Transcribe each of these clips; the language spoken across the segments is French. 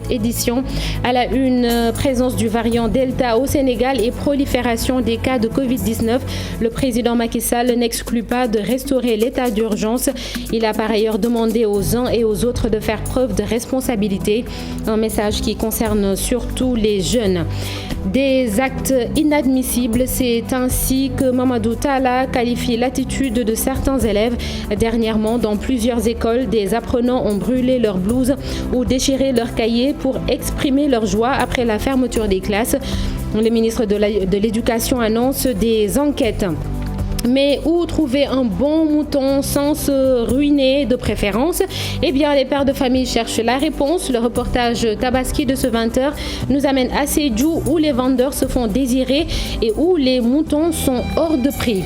cette édition. À la une, présence du variant Delta au Sénégal et prolifération des cas de Covid-19. Le président Macky Sall n'exclut pas de restaurer l'état d'urgence. Il a par ailleurs demandé aux uns et aux autres de faire preuve de responsabilité. Un message qui concerne surtout les jeunes. Des actes inadmissibles, c'est ainsi que Mamadou Talla qualifie l'attitude de certains élèves. Dernièrement, dans plusieurs écoles, des apprenants ont brûlé leurs blouses ou déchiré leurs cahiers pour exprimer leur joie après la fermeture des classes. Le ministre de l'Éducation annonce des enquêtes. Mais où trouver un bon mouton sans se ruiner de préférence? Eh bien, les pères de famille cherchent la réponse. Le reportage Tabaski de ce 20h nous amène à Sédhiou où les vendeurs se font désirer et où les moutons sont hors de prix.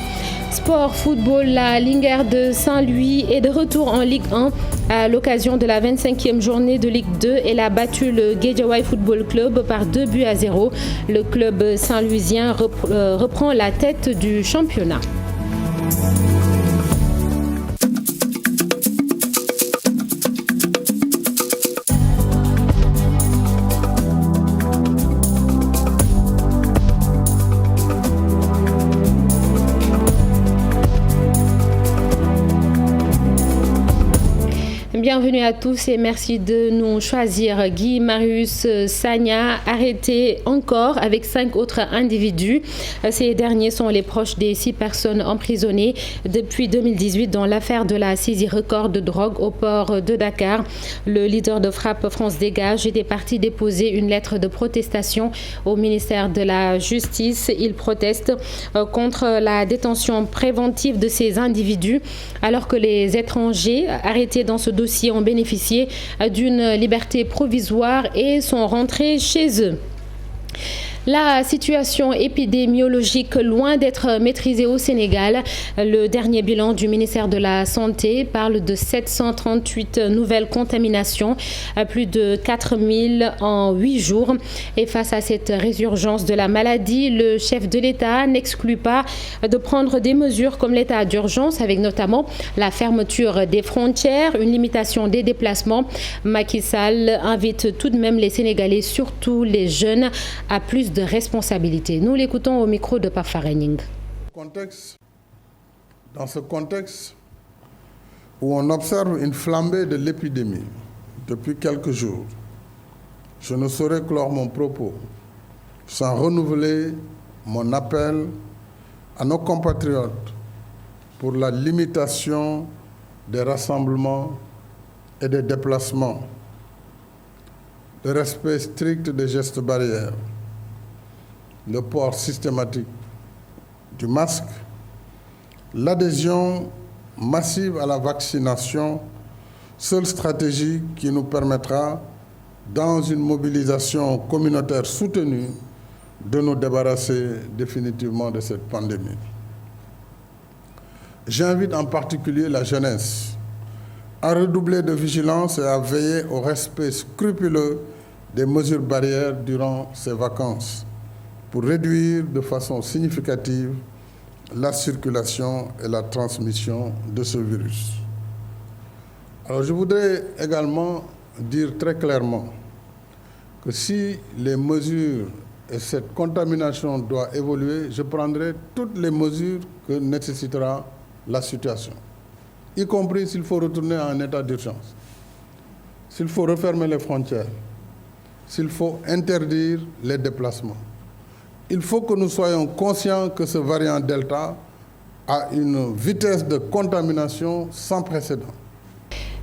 Sport, football, la Linguère de Saint-Louis est de retour en Ligue 1 à l'occasion de la 25e journée de Ligue 2. Elle a battu le Guédiawaye Football Club par 2-0. Le club saint-louisien reprend la tête du championnat. Bienvenue à tous et merci de nous choisir. Guy Marius Sagna arrêté encore avec 5 autres individus. Ces derniers sont les proches des 6 personnes emprisonnées depuis 2018 dans l'affaire de la saisie record de drogue au port de Dakar. Le leader de Frappe France Dégage était parti déposer une lettre de protestation au ministère de la Justice. Il proteste contre la détention préventive de ces individus alors que les étrangers arrêtés dans ce dossier ont bénéficié d'une liberté provisoire et sont rentrés chez eux. La situation épidémiologique loin d'être maîtrisée au Sénégal. Le dernier bilan du ministère de la Santé parle de 738 nouvelles contaminations, à plus de 4000 en 8 jours. Et face à cette résurgence de la maladie, le chef de l'État n'exclut pas de prendre des mesures comme l'état d'urgence, avec notamment la fermeture des frontières, une limitation des déplacements. Macky Sall invite tout de même les Sénégalais, surtout les jeunes, à plus de responsabilité. Nous l'écoutons au micro de Pafarening. Dans ce contexte où on observe une flambée de l'épidémie depuis quelques jours, je ne saurais clore mon propos sans renouveler mon appel à nos compatriotes pour la limitation des rassemblements et des déplacements, le respect strict des gestes barrières, le port systématique du masque, l'adhésion massive à la vaccination, seule stratégie qui nous permettra, dans une mobilisation communautaire soutenue, de nous débarrasser définitivement de cette pandémie. J'invite en particulier la jeunesse à redoubler de vigilance et à veiller au respect scrupuleux des mesures barrières durant ces vacances, pour réduire de façon significative la circulation et la transmission de ce virus. Alors je voudrais également dire très clairement que si les mesures et cette contamination doivent évoluer, je prendrai toutes les mesures que nécessitera la situation, y compris s'il faut retourner à un état d'urgence, s'il faut refermer les frontières, s'il faut interdire les déplacements. Il faut que nous soyons conscients que ce variant Delta a une vitesse de contamination sans précédent.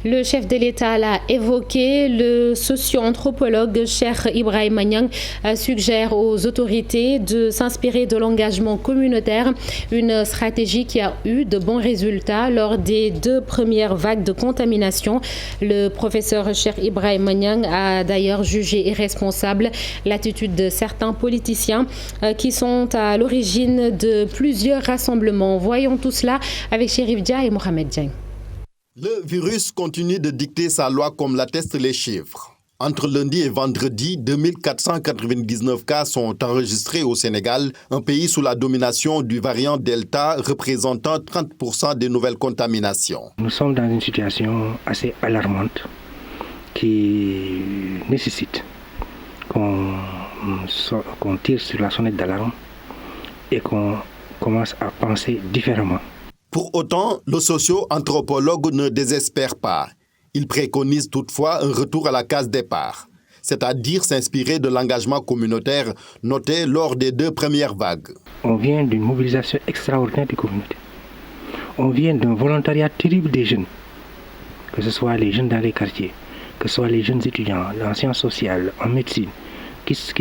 Le chef de l'État l'a évoqué. Le socio-anthropologue Cheikh Ibrahima Niang suggère aux autorités de s'inspirer de l'engagement communautaire, une stratégie qui a eu de bons résultats lors des 2 premières vagues de contamination. Le professeur Cheikh Ibrahima Niang a d'ailleurs jugé irresponsable l'attitude de certains politiciens qui sont à l'origine de plusieurs rassemblements. Voyons tout cela avec Chérif Dia et Mohamed Dieng. Le virus continue de dicter sa loi comme l'attestent les chiffres. Entre lundi et vendredi, 2499 cas sont enregistrés au Sénégal, un pays sous la domination du variant Delta représentant 30% des nouvelles contaminations. Nous sommes dans une situation assez alarmante qui nécessite qu'on tire sur la sonnette d'alarme et qu'on commence à penser différemment. Pour autant, le socio-anthropologue ne désespère pas. Il préconise toutefois un retour à la case départ, c'est-à-dire s'inspirer de l'engagement communautaire noté lors des 2 premières vagues. On vient d'une mobilisation extraordinaire des communautés. On vient d'un volontariat terrible des jeunes, que ce soit les jeunes dans les quartiers, que ce soit les jeunes étudiants en sciences sociales, en médecine, qui se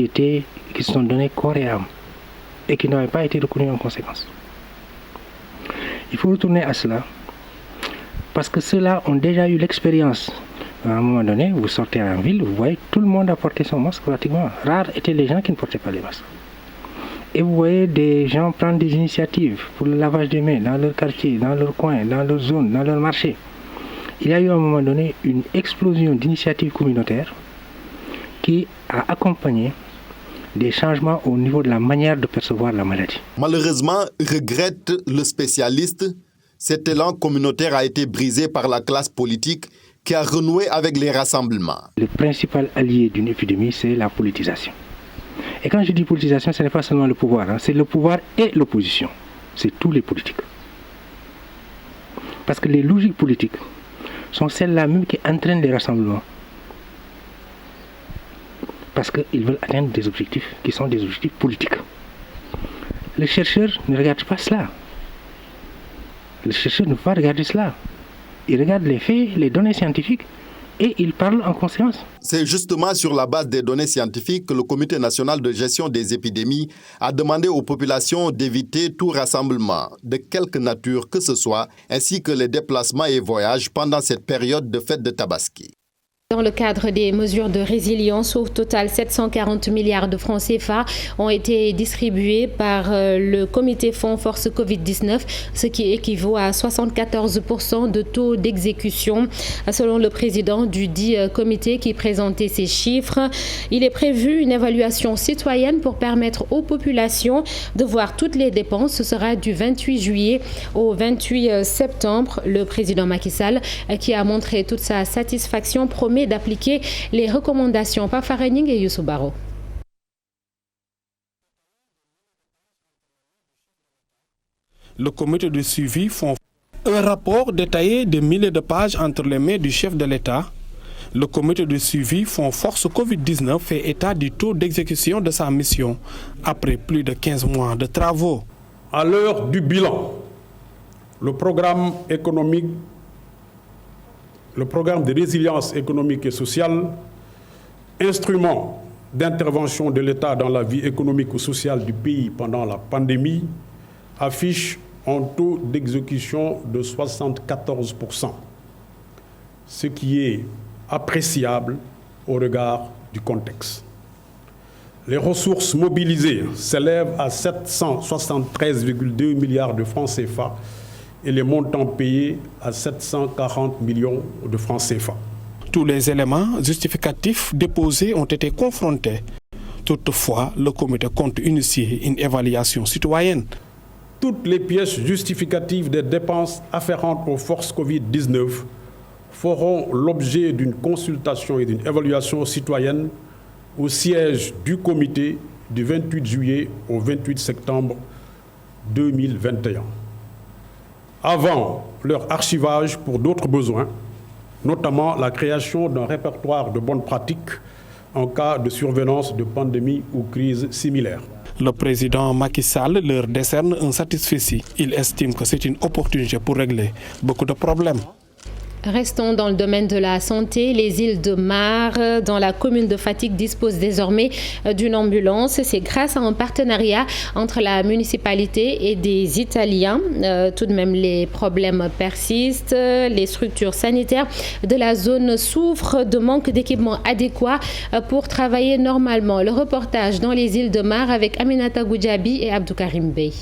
sont donnés corps et âme et qui n'avaient pas été reconnus en conséquence. Il faut retourner à cela, parce que ceux-là ont déjà eu l'expérience. À un moment donné, vous sortez en ville, vous voyez, tout le monde a porté son masque pratiquement. Rares étaient les gens qui ne portaient pas les masques. Et vous voyez des gens prendre des initiatives pour le lavage des mains dans leur quartier, dans leur coin, dans leur zone, dans leur marché. Il y a eu à un moment donné une explosion d'initiatives communautaires qui a accompagné des changements au niveau de la manière de percevoir la maladie. Malheureusement, regrette le spécialiste, cet élan communautaire a été brisé par la classe politique qui a renoué avec les rassemblements. Le principal allié d'une épidémie, c'est la politisation. Et quand je dis politisation, ce n'est pas seulement le pouvoir, c'est le pouvoir et l'opposition. C'est tous les politiques. Parce que les logiques politiques sont celles-là même qui entraînent les rassemblements. Parce qu'ils veulent atteindre des objectifs qui sont des objectifs politiques. Les chercheurs ne regardent pas cela. Les chercheurs ne peuvent pas regarder cela. Ils regardent les faits, les données scientifiques et ils parlent en conséquence. C'est justement sur la base des données scientifiques que le Comité national de gestion des épidémies a demandé aux populations d'éviter tout rassemblement, de quelque nature que ce soit, ainsi que les déplacements et voyages pendant cette période de fête de Tabaski. Dans le cadre des mesures de résilience, au total 740 milliards de francs CFA ont été distribués par le comité Fonds Force Covid-19, ce qui équivaut à 74% de taux d'exécution. Selon le président du dit comité qui présentait ces chiffres, il est prévu une évaluation citoyenne pour permettre aux populations de voir toutes les dépenses. Ce sera du 28 juillet au 28 septembre. Le président Macky Sall, qui a montré toute sa satisfaction, promet d'appliquer les recommandations. Pafarening et Youssou Baro. Le comité de suivi font un rapport détaillé de milliers de pages entre les mains du chef de l'État. Le comité de suivi Fonds Force Covid-19 fait état du taux d'exécution de sa mission après plus de 15 mois de travaux. À l'heure du bilan, le programme de résilience économique et sociale, instrument d'intervention de l'État dans la vie économique ou sociale du pays pendant la pandémie, affiche un taux d'exécution de 74%, ce qui est appréciable au regard du contexte. Les ressources mobilisées s'élèvent à 773,2 milliards de francs CFA et les montants payés à 740 millions de francs CFA. Tous les éléments justificatifs déposés ont été confrontés. Toutefois, le comité compte initier une évaluation citoyenne. Toutes les pièces justificatives des dépenses afférentes aux forces Covid-19 feront l'objet d'une consultation et d'une évaluation citoyenne au siège du comité du 28 juillet au 28 septembre 2021. Avant leur archivage pour d'autres besoins, notamment la création d'un répertoire de bonnes pratiques en cas de survenance de pandémie ou crise similaire. Le président Macky Sall leur décerne un satisfecit. Il estime que c'est une opportunité pour régler beaucoup de problèmes. Restons dans le domaine de la santé. Les îles de Mar, dans la commune de Fatick, disposent désormais d'une ambulance. C'est grâce à un partenariat entre la municipalité et des Italiens. Tout de même, les problèmes persistent. Les structures sanitaires de la zone souffrent de manque d'équipements adéquats pour travailler normalement. Le reportage dans les îles de Mar avec Aminata Goudjabi et Abdou Karim Bey.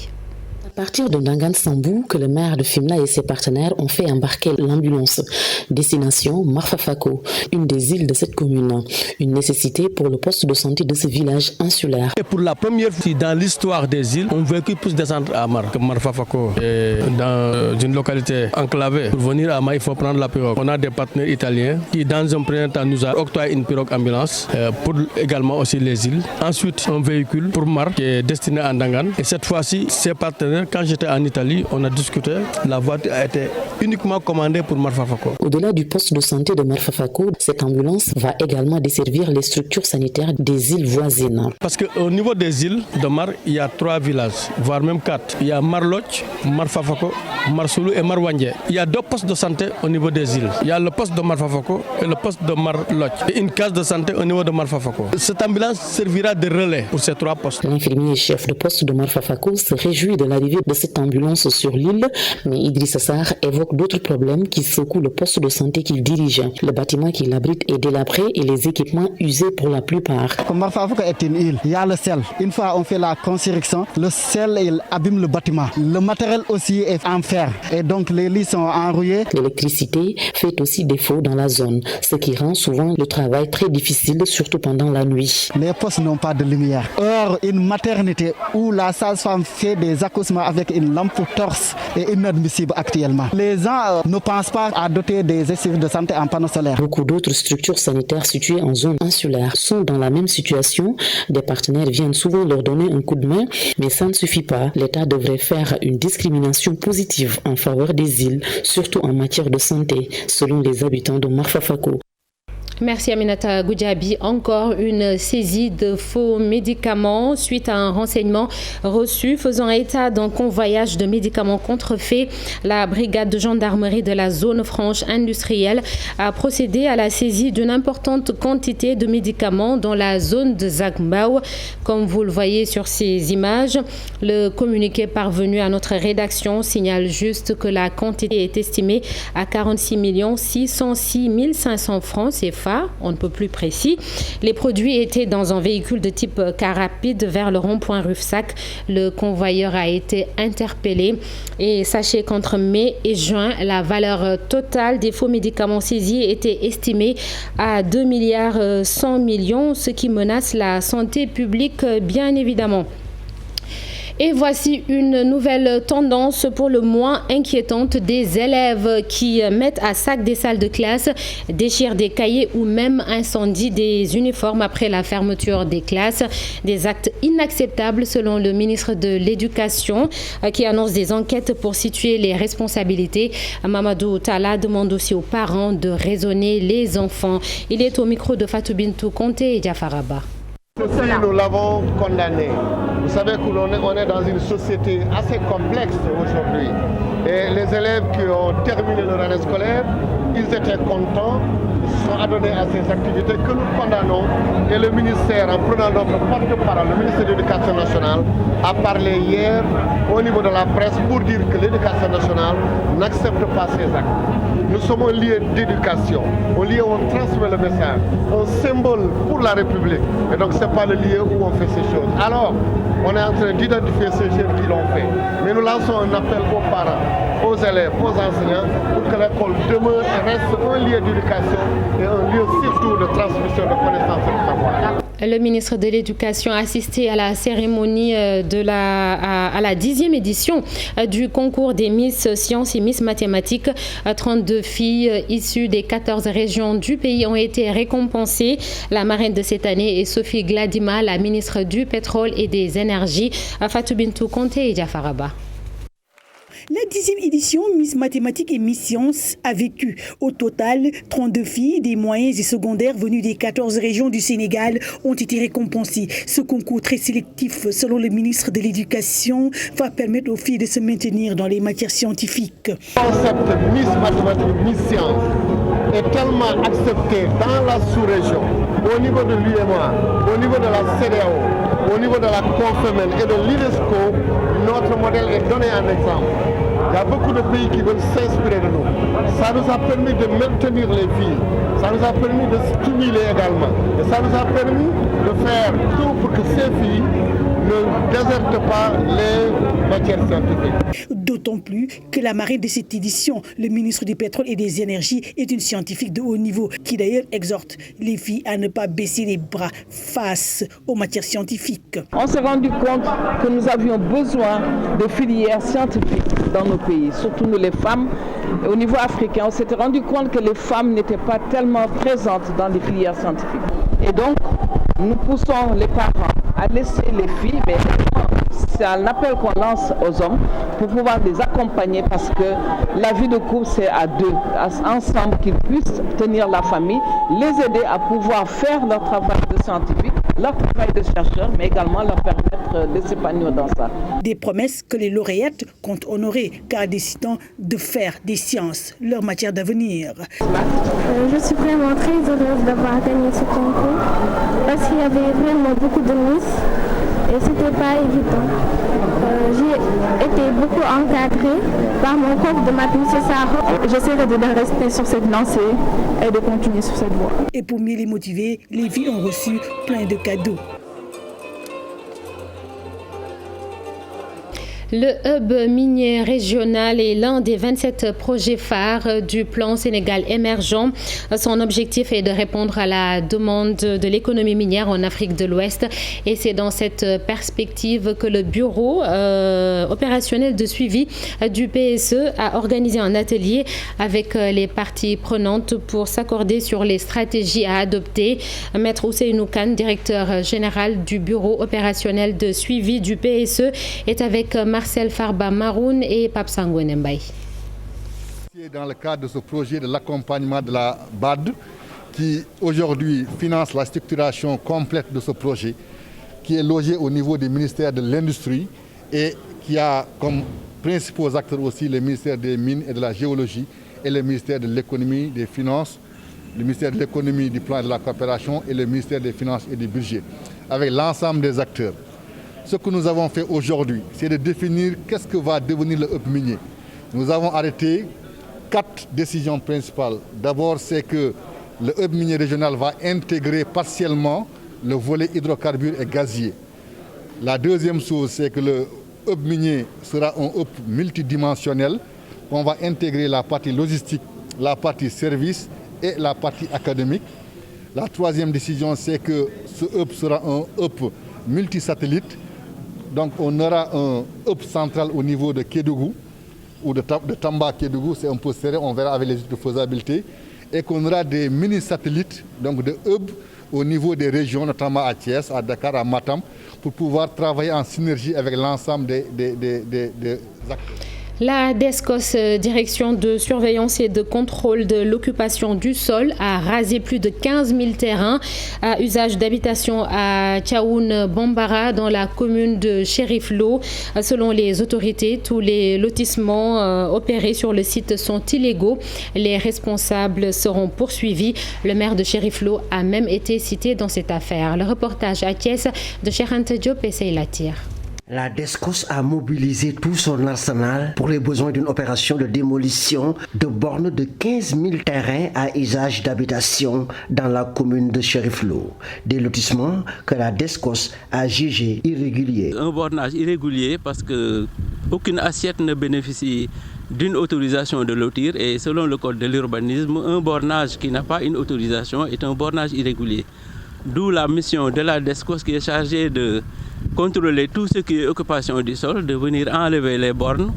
partir de Ndangan Sambou que le maire de Fimela et ses partenaires ont fait embarquer l'ambulance. Destination Marfafako, une des îles de cette commune. Une nécessité pour le poste de santé de ce village insulaire. Et pour la première fois dans l'histoire des îles, on véhicule puisse descendre à Marfafako. Et dans une localité enclavée, pour venir à Mar, il faut prendre la pirogue. On a des partenaires italiens qui, dans un premier temps, nous ont octroyé une pirogue ambulance pour également aussi les îles. Ensuite, un véhicule pour Mar qui est destiné à Ndangan. Et cette fois-ci, ces partenaires, quand j'étais en Italie, on a discuté. La voiture a été uniquement commandée pour Marfafako. Au-delà du poste de santé de Marfafako, cette ambulance va également desservir les structures sanitaires des îles voisines. Parce qu'au niveau des îles de Mar, il y a 3 villages, voire même 4. Il y a Marloch, Marfafako, Marsoulou et Marwandje. Il y a 2 postes de santé au niveau des îles. Il y a le poste de Marfafako et le poste de Marloch. Et une case de santé au niveau de Marfafako. Cette ambulance servira de relais pour ces 3 postes. L'infirmier chef de poste de Marfafako se réjouit de l'arrivée de cette ambulance sur l'île, mais Idrissa Sarr évoque d'autres problèmes qui secouent le poste de santé qu'il dirige. Le bâtiment qui l'abrite est délabré et les équipements usés pour la plupart. Comme Marfafako est une île, il y a le sel. Une fois on fait la construction, le sel il abîme le bâtiment. Le matériel aussi est en fer et donc les lits sont enrouillés. L'électricité fait aussi défaut dans la zone, ce qui rend souvent le travail très difficile, surtout pendant la nuit. Les postes n'ont pas de lumière. Or, une maternité où la sage-femme fait des accouchements avec une lampe torse est inadmissible actuellement. Les gens ne pensent pas à doter des services de santé en panneaux solaires. Beaucoup d'autres structures sanitaires situées en zone insulaire sont dans la même situation. Des partenaires viennent souvent leur donner un coup de main, mais ça ne suffit pas. L'État devrait faire une discrimination positive en faveur des îles, surtout en matière de santé, selon les habitants de Marfafako. Merci Aminata Goudjabi. Encore une saisie de faux médicaments suite à un renseignement reçu faisant état d'un convoyage de médicaments contrefaits. La brigade de gendarmerie de la zone franche industrielle a procédé à la saisie d'une importante quantité de médicaments dans la zone de Zagbao. Comme vous le voyez sur ces images, le communiqué parvenu à notre rédaction signale juste que la quantité est estimée à 46 606 500 francs CFA. On ne peut plus précis. Les produits étaient dans un véhicule de type car rapide vers le rond-point Rufsac. Le convoyeur a été interpellé. Et sachez qu'entre mai et juin, la valeur totale des faux médicaments saisis était estimée à 2 milliards 100 millions, ce qui menace la santé publique, bien évidemment. Et voici une nouvelle tendance pour le moins inquiétante des élèves qui mettent à sac des salles de classe, déchirent des cahiers ou même incendient des uniformes après la fermeture des classes. Des actes inacceptables selon le ministre de l'Éducation qui annonce des enquêtes pour situer les responsabilités. Mamadou Talla demande aussi aux parents de raisonner les enfants. Il est au micro de Fatou Bintou Conté et Diafaraba. Ceci, nous l'avons condamné. Vous savez qu'on est dans une société assez complexe aujourd'hui. Et les élèves qui ont terminé leur année scolaire, ils étaient contents, ils se sont adonnés à ces activités que nous condamnons. Et le ministère, en prenant notre porte-parole, le ministère de l'Éducation nationale, a parlé hier au niveau de la presse pour dire que l'Éducation nationale n'accepte pas ces actes. Nous sommes un lieu d'éducation, un lieu où on transmet le message, un symbole pour la République. Et donc, ce n'est pas le lieu où on fait ces choses. Alors, on est en train d'identifier ces jeunes qui l'ont fait. Mais nous lançons un appel aux parents, aux élèves, aux enseignants, pour que l'école demeure et reste un lieu d'éducation et un lieu surtout de transmission de connaissances et de savoir. Le ministre de l'Éducation a assisté à la cérémonie à la 10e édition du concours des Miss Sciences et Miss Mathématiques. 32 filles issues des 14 régions du pays ont été récompensées. La marraine de cette année est Sophie Gladima, la ministre du Pétrole et des Énergies. Fatou Bintou Conté et Diafaraba. La 10e édition Miss Mathématiques et Miss Sciences a vécu. Au total, 32 filles des moyennes et secondaires venues des 14 régions du Sénégal ont été récompensées. Ce concours très sélectif, selon le ministre de l'Éducation, va permettre aux filles de se maintenir dans les matières scientifiques. Le concept Miss Mathématiques, Miss Sciences est tellement accepté dans la sous-région, au niveau de l'UEMOA, au niveau de la CEDEAO, au niveau de la CONFEMEN et de l'UNESCO. Notre modèle est donné en exemple. y a beaucoup de pays qui veulent s'inspirer de nous. Ça nous a permis de maintenir les filles, ça nous a permis de stimuler également. Et ça nous a permis de faire tout pour que ces filles ne désertent pas les matières scientifiques. D'autant plus que la marraine de cette édition, le ministre du Pétrole et des Énergies, est une scientifique de haut niveau qui d'ailleurs exhorte les filles à ne pas baisser les bras face aux matières scientifiques. On s'est rendu compte que nous avions besoin de filières scientifiques dans nos pays, surtout nous les femmes. Au niveau africain, on s'était rendu compte que les femmes n'étaient pas tellement présentes dans les filières scientifiques. Et donc, nous poussons les parents à laisser les filles, mais c'est un appel qu'on lance aux hommes pour pouvoir les accompagner parce que la vie de couple, c'est à deux, ensemble qu'ils puissent tenir la famille, les aider à pouvoir faire leur travail de scientifique, leur travail de chercheur, mais également leur permettre de s'épanouir dans ça. Des promesses que les lauréates comptent honorer car décidant de faire des sciences leur matière d'avenir. Je suis vraiment très heureuse d'avoir gagné ce concours parce qu'il y avait vraiment beaucoup de Miss et c'était pas évident. J'ai été beaucoup encadrée par mon prof de maths, M. Sarro. J'essaierai de rester sur cette lancée et de continuer sur cette voie. Et pour mieux les motiver, les filles ont reçu plein de cadeaux. Le hub minier régional est l'un des 27 projets phares du plan Sénégal émergent. Son objectif est de répondre à la demande de l'économie minière en Afrique de l'Ouest. Et c'est dans cette perspective que le bureau opérationnel de suivi du PSE a organisé un atelier avec les parties prenantes pour s'accorder sur les stratégies à adopter. Maître Ousseynou Kane, directeur général du bureau opérationnel de suivi du PSE, est avec Marcel Farba Maroun et Pape Sangouene Mbaye. Dans le cadre de ce projet de l'accompagnement de la BAD, qui aujourd'hui finance la structuration complète de ce projet, qui est logé au niveau du ministère de l'Industrie et qui a comme principaux acteurs aussi le ministère des Mines et de la Géologie et le ministère de l'Économie, des Finances, le ministère de l'Économie, du Plan et de la Coopération et le ministère des Finances et du Budget, avec l'ensemble des acteurs. Ce que nous avons fait aujourd'hui, c'est de définir qu'est-ce que va devenir le hub minier. Nous avons arrêté 4 décisions principales. D'abord, c'est que le hub minier régional va intégrer partiellement le volet hydrocarbures et gazier. La deuxième chose, c'est que le hub minier sera un hub multidimensionnel. On va intégrer la partie logistique, la partie service et la partie académique. La troisième décision, c'est que ce hub sera un hub multisatellite. Donc on aura un hub central au niveau de Kédougou ou de Tamba Kédougou, c'est un peu serré, on verra avec les études de faisabilité, et qu'on aura des mini-satellites, donc de hubs au niveau des régions, notamment à Thiès, à Dakar, à Matam, pour pouvoir travailler en synergie avec l'ensemble des acteurs. La DESCOS, direction de surveillance et de contrôle de l'occupation du sol, a rasé plus de 15 000 terrains à usage d'habitation à Tchaoun Bambara dans la commune de Chérif Lo. Selon les autorités, tous les lotissements opérés sur le site sont illégaux. Les responsables seront poursuivis. Le maire de Chérif Lo a même été cité dans cette affaire. Le reportage à Thiès de Cheikh Anta Diop et Seyla Tir. La DESCOS a mobilisé tout son arsenal pour les besoins d'une opération de démolition de bornes de 15 000 terrains à usage d'habitation dans la commune de Chérif Lo. Des lotissements que la DESCOS a jugés irréguliers. Un bornage irrégulier parce qu'aucune assiette ne bénéficie d'une autorisation de lotir et selon le code de l'urbanisme, un bornage qui n'a pas une autorisation est un bornage irrégulier. D'où la mission de la DESCOS qui est chargée de contrôler tout ce qui est occupation du sol, de venir enlever les bornes.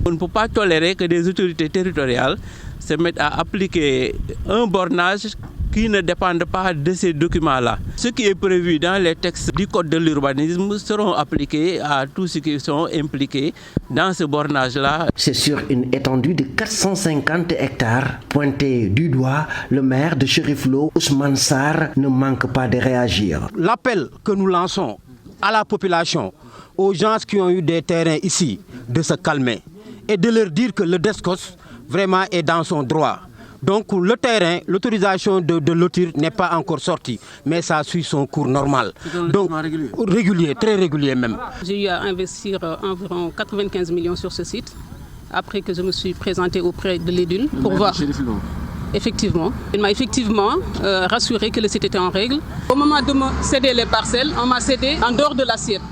On ne peut pas tolérer que des autorités territoriales se mettent à appliquer un bornage qui ne dépendent pas de ces documents-là. Ce qui est prévu dans les textes du code de l'urbanisme seront appliqués à tous ceux qui sont impliqués dans ce bornage-là. C'est sur une étendue de 450 hectares. Pointé du doigt, le maire de Chérif Lo, Ousmane Sarr, ne manque pas de réagir. L'appel que nous lançons à la population, aux gens qui ont eu des terrains ici, de se calmer et de leur dire que le DESCOS vraiment est dans son droit. Donc le terrain, l'autorisation de lotir n'est pas encore sortie, mais ça suit son cours normal. Donc régulier, très régulier même. J'ai eu à investir environ 95 millions sur ce site, après que je me suis présentée auprès de l'édule pour voir. Effectivement. Il m'a effectivement rassuré que le site était en règle. Au moment de me céder les parcelles, on m'a cédé en dehors de l'assiette.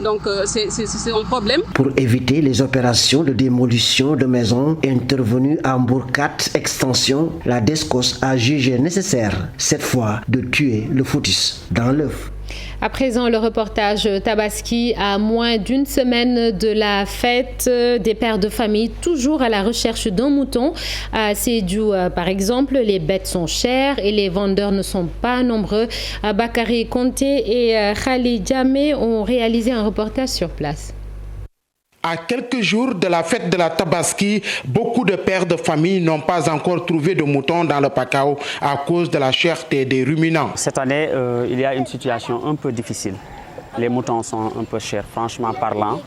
Donc c'est un problème. Pour éviter les opérations de démolition de maisons intervenues à Mbourkat Extension, la DSCOS a jugé nécessaire cette fois de tuer le fœtus dans l'œuf. À présent, le reportage Tabaski, à moins d'une semaine de la fête des pères de famille, toujours à la recherche d'un mouton. À Sédhiou, par exemple, les bêtes sont chères et les vendeurs ne sont pas nombreux. Bakary Konté et Khalid Djamé ont réalisé un reportage sur place. À quelques jours de la fête de la Tabaski, beaucoup de pères de famille n'ont pas encore trouvé de moutons dans le Pakao à cause de la cherté des ruminants. Cette année, il y a une situation un peu difficile. Les moutons sont un peu chers, franchement parlant.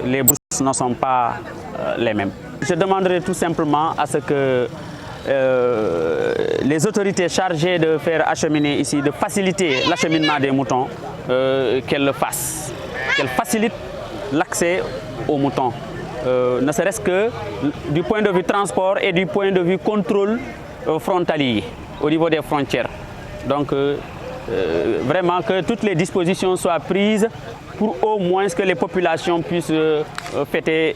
Les bourses ne sont pas les mêmes. Je demanderai tout simplement à ce que les autorités chargées de faire acheminer ici, de faciliter l'acheminement des moutons, qu'elles le fassent, qu'elles facilitent l'accès aux moutons, ne serait-ce que du point de vue transport et du point de vue contrôle frontalier au niveau des frontières. Donc vraiment que toutes les dispositions soient prises pour au moins que les populations puissent fêter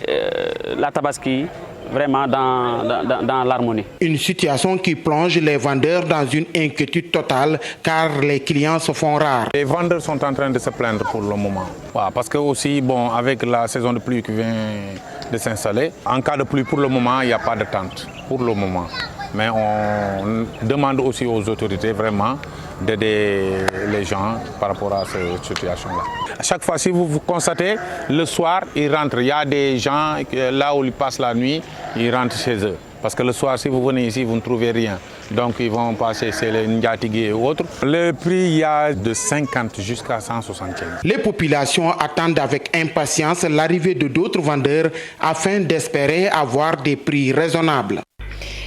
la Tabaski vraiment dans l'harmonie. Une situation qui plonge les vendeurs dans une inquiétude totale car les clients se font rares. Les vendeurs sont en train de se plaindre pour le moment. Parce que aussi, avec la saison de pluie qui vient de s'installer, en cas de pluie pour le moment, il n'y a pas de tente pour le moment. Mais on demande aussi aux autorités vraiment d'aider les gens par rapport à cette situation-là. À chaque fois, si vous constatez, le soir, ils rentrent. Il y a des gens, là où ils passent la nuit, ils rentrent chez eux. Parce que le soir, si vous venez ici, vous ne trouvez rien. Donc, ils vont passer chez les Ndiatigui et autres. Le prix, il y a de 50 jusqu'à 175. Les populations attendent avec impatience l'arrivée de d'autres vendeurs afin d'espérer avoir des prix raisonnables.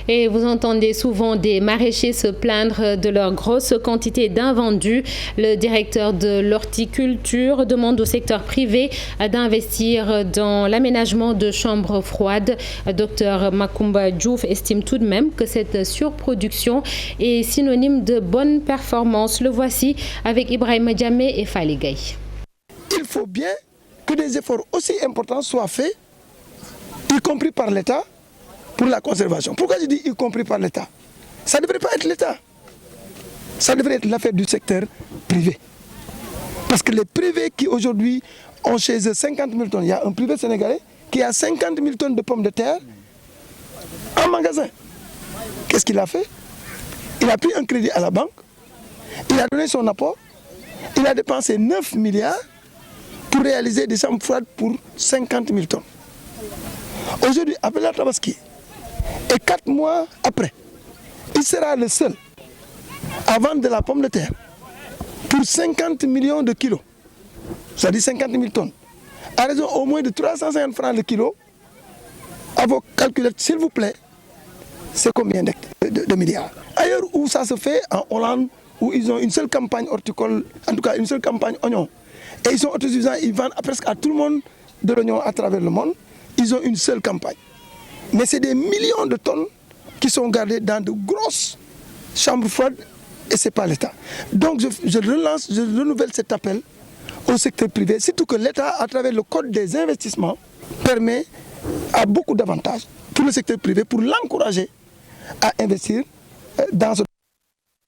Et vous entendez souvent des maraîchers se plaindre de leur grosse quantité d'invendus. Le directeur de l'horticulture demande au secteur privé d'investir dans l'aménagement de chambres froides. Dr Makumba Diouf estime tout de même que cette surproduction est synonyme de bonne performance. Le voici avec Ibrahima Djamé et Fally Gaye. Il faut bien que des efforts aussi importants soient faits, y compris par l'État, pour la conservation. Pourquoi je dis y compris par l'État? Ça ne devrait pas être l'État. Ça devrait être l'affaire du secteur privé. Parce que les privés qui aujourd'hui ont chez eux 50 000 tonnes, il y a un privé sénégalais qui a 50 000 tonnes de pommes de terre en magasin. Qu'est-ce qu'il a fait? Il a pris un crédit à la banque, il a donné son apport, il a dépensé 9 milliards pour réaliser des chambres froides pour 50 000 tonnes. Aujourd'hui, après la Tabaski, et 4 mois après, il sera le seul à vendre de la pomme de terre pour 50 millions de kilos, c'est-à-dire 50 000 tonnes, à raison au moins de 350 francs le kilo. À vos calculettes, s'il vous plaît, c'est combien de milliards? Ailleurs où ça se fait, en Hollande, où ils ont une seule campagne horticole, en tout cas une seule campagne oignon, et ils sont autosuffisants, ils vendent presque à tout le monde de l'oignon à travers le monde, ils ont une seule campagne. Mais c'est des millions de tonnes qui sont gardées dans de grosses chambres froides et ce n'est pas l'État. Donc je renouvelle cet appel au secteur privé, surtout que l'État, à travers le code des investissements, permet à beaucoup d'avantages pour le secteur privé pour l'encourager à investir dans ce.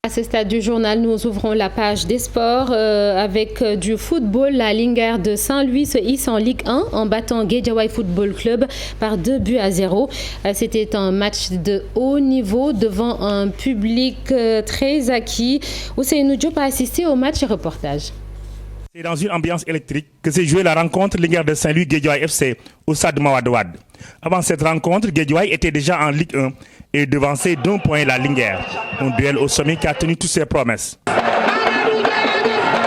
À ce stade du journal, nous ouvrons la page des sports avec du football. La Linguère de Saint-Louis se hisse en Ligue 1 en battant Guédiawaye Football Club par 2-0. C'était un match de haut niveau devant un public très acquis. Ousseynou Diop a assisté au match et reportage. C'est dans une ambiance électrique que s'est jouée la rencontre Linguère de Saint-Louis Guédiawaye FC au stade Mawadouad. Avant cette rencontre, Guédiawaye était déjà en Ligue 1 et devançait d'un point la Linguère. Un duel au sommet qui a tenu toutes ses promesses.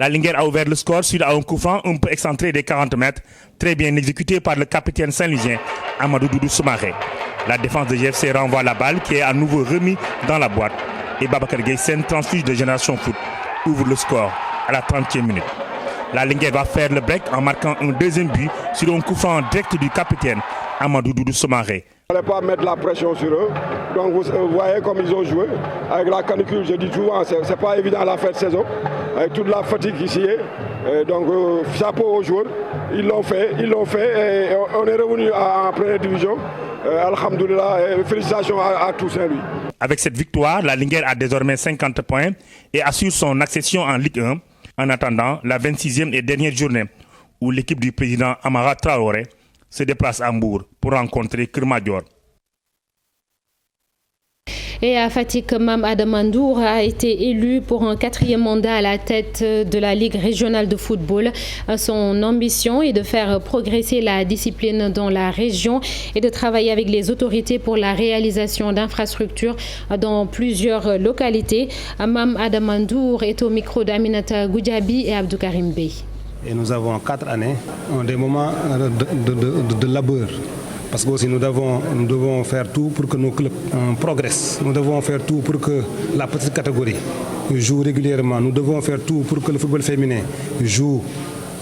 La Linguère a ouvert le score suite à un coup franc un peu excentré des 40 mètres, très bien exécuté par le capitaine saint-louisien Amadou Doudou Soumaré. La défense de GFC renvoie la balle qui est à nouveau remise dans la boîte. Et Babacar Gueye, transfuge de Génération Foot, ouvre le score à la 30e minute. La Linguère va faire le break en marquant un deuxième but sur un coup franc direct du capitaine Amadou Doudou Somaré. Il ne fallait pas mettre la pression sur eux. Donc vous voyez comme ils ont joué. Avec la canicule, je dis souvent, ce n'est pas évident à la fin de saison. Avec toute la fatigue ici. Donc chapeau aux joueurs. Ils l'ont fait. Et on est revenu en première division. Alhamdoulilah, félicitations à tous Saint-Louis. Avec cette victoire, la Linguère a désormais 50 points et assure son accession en Ligue 1 en attendant la 26e et dernière journée où l'équipe du président Amara Traoré se déplace à Mbour pour rencontrer Kermadior. Et à Fatick, Mame Adama Ndour a été élu pour un 4e mandat à la tête de la Ligue régionale de football. Son ambition est de faire progresser la discipline dans la région et de travailler avec les autorités pour la réalisation d'infrastructures dans plusieurs localités. Mame Adama Ndour est au micro d'Aminata Goudiaby et Abdou Karim Bey. Et nous avons 4 années, des moments de labeur. Parce que aussi nous devons faire tout pour que nos clubs progressent. Nous devons faire tout pour que la petite catégorie joue régulièrement. Nous devons faire tout pour que le football féminin joue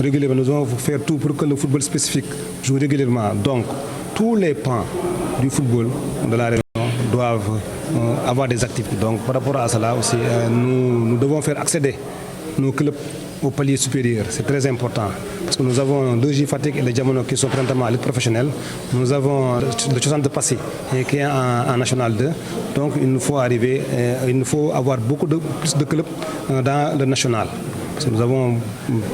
régulièrement. Nous devons faire tout pour que le football spécifique joue régulièrement. Donc, tous les pans du football de la région doivent avoir des activités. Donc, par rapport à cela aussi, nous devons faire accéder nos clubs au palier supérieur. C'est très important. Parce que nous avons 2J Fatick et les Diamono qui sont présentement à l'équipe professionnelle. Nous avons le Tchossan de Passy qui est en National 2. Donc il nous faut arriver, il nous faut avoir plus de clubs dans le national. Parce que nous avons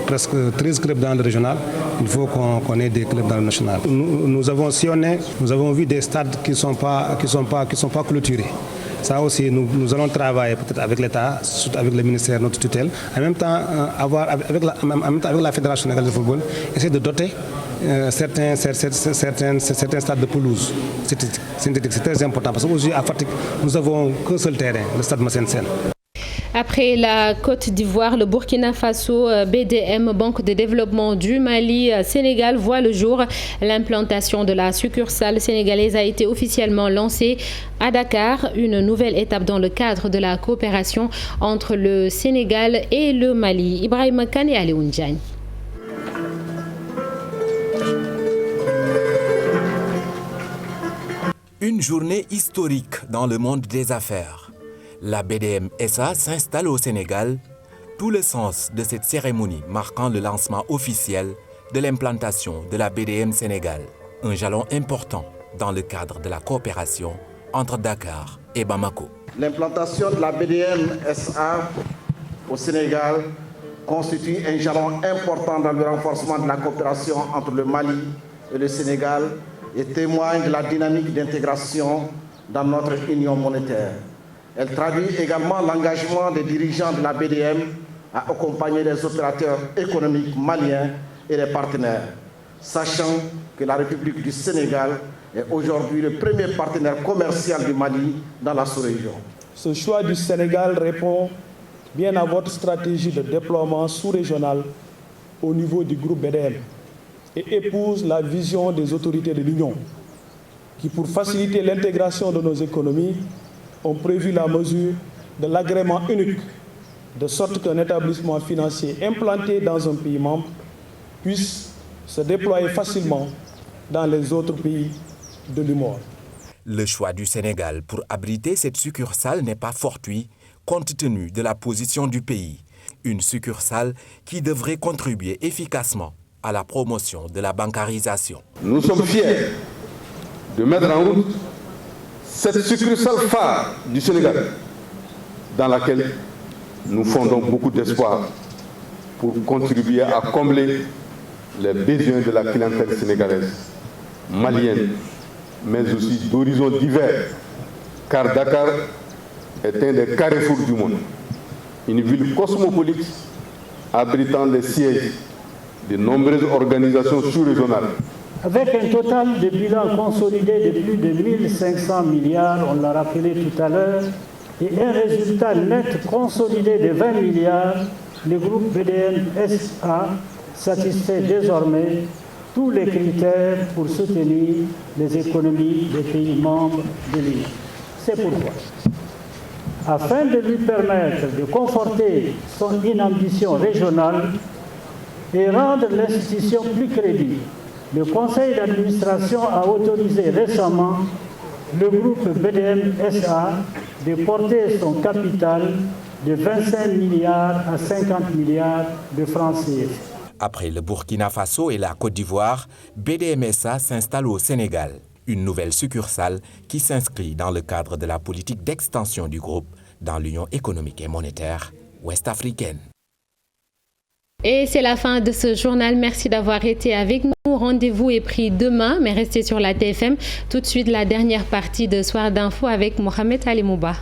presque 13 clubs dans le régional. Il faut qu'on ait des clubs dans le national. Nous avons sillonné, nous avons vu des stades qui ne sont pas clôturés. Ça aussi, nous allons travailler peut-être avec l'État, avec le ministère, notre tutelle. En même temps, avec la Fédération sénégalaise de football, essayer de doter certains stades de pelouse synthétique. C'est très important parce qu'aujourd'hui, à Fatick, nous n'avons qu'un seul terrain, le stade Massène Sène. Après la Côte d'Ivoire, le Burkina Faso, BDM, Banque de développement du Mali, Sénégal, voit le jour. L'implantation de la succursale sénégalaise a été officiellement lancée à Dakar, une nouvelle étape dans le cadre de la coopération entre le Sénégal et le Mali. Ibrahima Kane et Aléoune Diagne. Une journée historique dans le monde des affaires. La BDM SA s'installe au Sénégal, tout le sens de cette cérémonie marquant le lancement officiel de l'implantation de la BDM Sénégal, un jalon important dans le cadre de la coopération entre Dakar et Bamako. L'implantation de la BDM SA au Sénégal constitue un jalon important dans le renforcement de la coopération entre le Mali et le Sénégal et témoigne de la dynamique d'intégration dans notre union monétaire. Elle traduit également l'engagement des dirigeants de la BDM à accompagner les opérateurs économiques maliens et les partenaires, sachant que la République du Sénégal est aujourd'hui le premier partenaire commercial du Mali dans la sous-région. Ce choix du Sénégal répond bien à votre stratégie de déploiement sous-régional au niveau du groupe BDM et épouse la vision des autorités de l'Union qui, pour faciliter l'intégration de nos économies, ont prévu la mesure de l'agrément unique, de sorte qu'un établissement financier implanté dans un pays membre puisse se déployer facilement dans les autres pays de l'UMOA. Le choix du Sénégal pour abriter cette succursale n'est pas fortuit, compte tenu de la position du pays. Une succursale qui devrait contribuer efficacement à la promotion de la bancarisation. Nous sommes fiers de mettre en route cette succursale phare du Sénégal, dans laquelle nous fondons beaucoup d'espoir pour contribuer à combler les besoins de la clientèle sénégalaise, malienne, mais aussi d'horizons divers, car Dakar est un des carrefours du monde. Une ville cosmopolite abritant les sièges de nombreuses organisations sous-régionales. Avec un total de bilan consolidé de plus de 1500 milliards, on l'a rappelé tout à l'heure, et un résultat net consolidé de 20 milliards, le groupe BDM SA satisfait désormais tous les critères pour soutenir les économies des pays membres de l'Union. C'est pourquoi, afin de lui permettre de conforter son ambition régionale et rendre l'institution plus crédible, Le conseil d'administration a autorisé récemment le groupe BDM SA de porter son capital de 25 milliards à 50 milliards de francs CFA. Après le Burkina Faso et la Côte d'Ivoire, BDM SA s'installe au Sénégal. Une nouvelle succursale qui s'inscrit dans le cadre de la politique d'extension du groupe dans l'Union économique et monétaire ouest-africaine. Et c'est la fin de ce journal. Merci d'avoir été avec nous. Rendez-vous est pris demain, mais restez sur la TFM. Tout de suite, la dernière partie de Soir d'Info avec Mohamed Ali Mouba.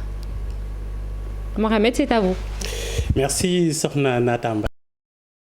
Mohamed, c'est à vous. Merci, Sokhna Natamba.